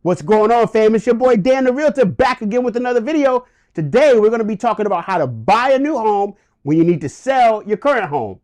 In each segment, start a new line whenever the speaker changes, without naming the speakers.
What's going on, fam? It's your boy Dan the Realtor back again with another video. Today we're going to be talking about how to buy a new home when you need to sell your current home.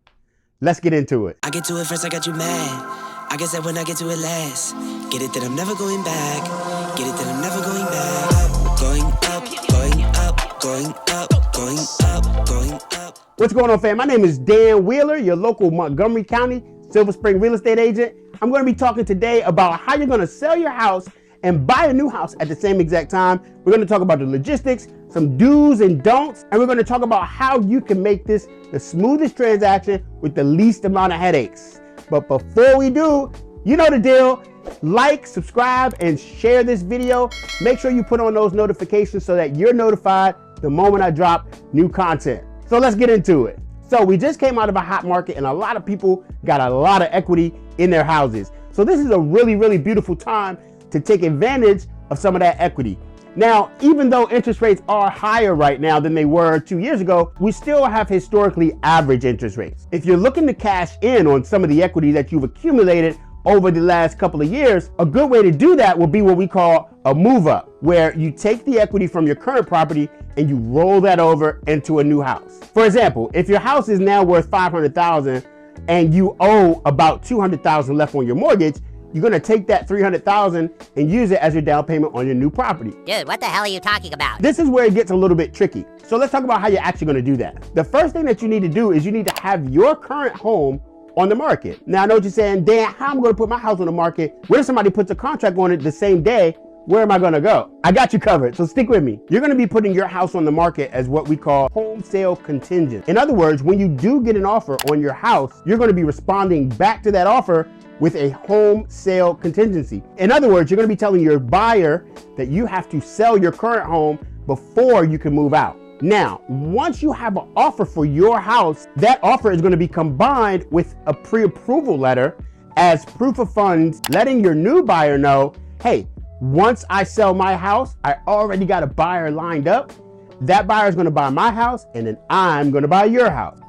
Let's get into it.
I get to it first, I got you mad. I guess that when I get to it last, get it that I'm never going back. Get it that I'm never going back. Going up, going up, going up, going up, going up.
What's going on, fam? My name is Dan Wheeler, your local Montgomery County Silver Spring real estate agent. I'm going to be talking today about how you're going to sell your house and buy a new house at the same exact time. We're going to talk about the logistics, some do's and don'ts, and we're going to talk about how you can make this the smoothest transaction with the least amount of headaches. But before we do, you know the deal. Like, subscribe, and share this video. Make sure you put on those notifications so that you're notified the moment I drop new content. So let's get into it. So we just came out of a hot market and a lot of people got a lot of equity in their houses. So this is a really, really beautiful time to take advantage of some of that equity. Now, even though interest rates are higher right now than they were 2 years ago, we still have historically average interest rates. If you're looking to cash in on some of the equity that you've accumulated over the last couple of years, a good way to do that will be what we call a move up, where you take the equity from your current property and you roll that over into a new house. For example, if your house is now worth $500,000 and you owe about $200,000 left on your mortgage, you're gonna take that $300,000 and use it as your down payment on your new property.
Dude, what the hell are you talking about?
This is where it gets a little bit tricky. So let's talk about how you're actually gonna do that. The first thing that you need to do is you need to have your current home on the market. Now I know what you're saying, Dan, how am I gonna put my house on the market? What if somebody puts a contract on it the same day? Where am I gonna go? I got you covered, so stick with me. You're gonna be putting your house on the market as what we call home sale contingent. In other words, when you do get an offer on your house, you're gonna be responding back to that offer with a home sale contingency. In other words, you're gonna be telling your buyer that you have to sell your current home before you can move out. Now, once you have an offer for your house, that offer is gonna be combined with a pre-approval letter as proof of funds, letting your new buyer know, hey, once I sell my house, I already got a buyer lined up. That buyer is gonna buy my house, and then I'm gonna buy your house.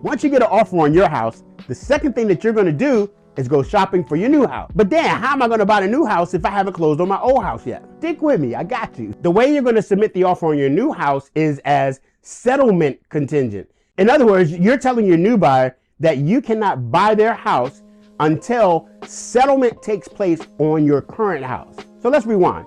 Once you get an offer on your house, the second thing that you're gonna do is go shopping for your new house. But Dan, how am I gonna buy the new house if I haven't closed on my old house yet? Stick with me, I got you. The way you're gonna submit the offer on your new house is as settlement contingent. In other words, you're telling your new buyer that you cannot buy their house until settlement takes place on your current house. So let's rewind.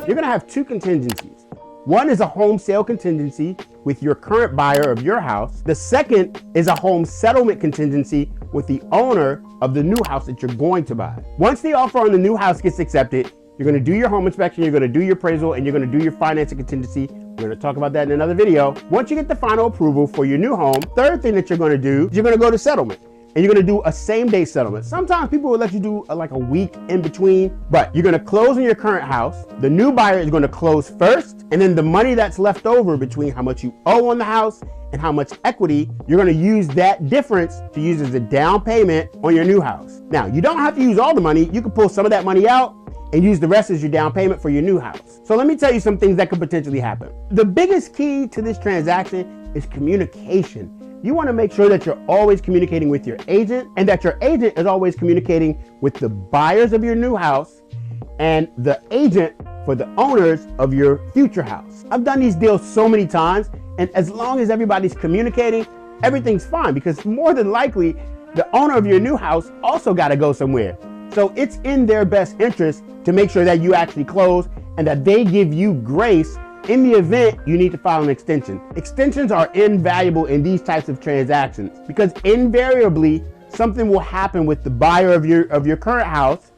You're gonna have two contingencies. One is a home sale contingency with your current buyer of your house. The second is a home settlement contingency with the owner of the new house that you're going to buy. Once the offer on the new house gets accepted, you're gonna do your home inspection, you're gonna do your appraisal, and you're gonna do your financing contingency. We're gonna talk about that in another video. Once you get the final approval for your new home, third thing that you're gonna do is you're gonna go to settlement. And you're gonna do a same day settlement. Sometimes people will let you do like a week in between, but you're gonna close on your current house. The new buyer is gonna close first, and then the money that's left over between how much you owe on the house and how much equity, you're gonna use that difference to use as a down payment on your new house. Now, you don't have to use all the money. You can pull some of that money out and use the rest as your down payment for your new house. So let me tell you some things that could potentially happen. The biggest key to this transaction is communication. You want to make sure that you're always communicating with your agent and that your agent is always communicating with the buyers of your new house and the agent for the owners of your future house. I've done these deals so many times, and as long as everybody's communicating, everything's fine, because more than likely the owner of your new house also got to go somewhere. So it's in their best interest to make sure that you actually close and that they give you grace in the event you need to file an extension. Extensions are invaluable in these types of transactions because invariably something will happen with the buyer of your current house,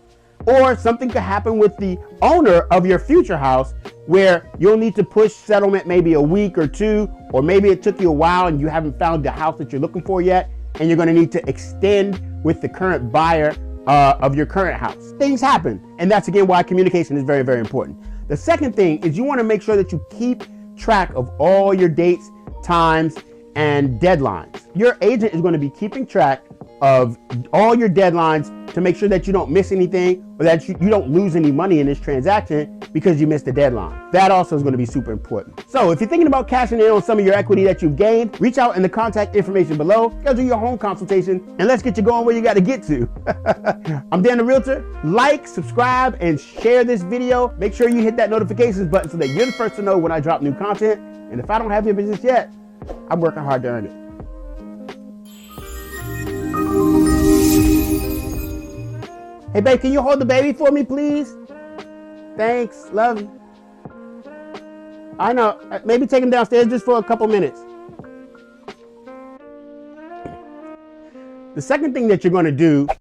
or something could happen with the owner of your future house where you'll need to push settlement maybe a week or two, or maybe it took you a while and you haven't found the house that you're looking for yet, and you're gonna need to extend with the current buyer of your current house. Things happen, and that's again why communication is very, very important. The second thing is you want to make sure that you keep track of all your dates, times, and deadlines. Your agent is going to be keeping track of all your deadlines to make sure that you don't miss anything or that you don't lose any money in this transaction because you missed the deadline. That also is going to be super important. So if you're thinking about cashing in on some of your equity that you've gained, reach out in the contact information below, schedule your home consultation, and let's get you going where you got to get to. I'm Dan the Realtor. Like, subscribe, and share this video. Make sure you hit that notifications button so that you're the first to know when I drop new content. And if I don't have your business yet, I'm working hard to earn it. Hey babe, can you hold the baby for me, please? Thanks, love you. I know, maybe take him downstairs just for a couple minutes. The second thing that you're gonna do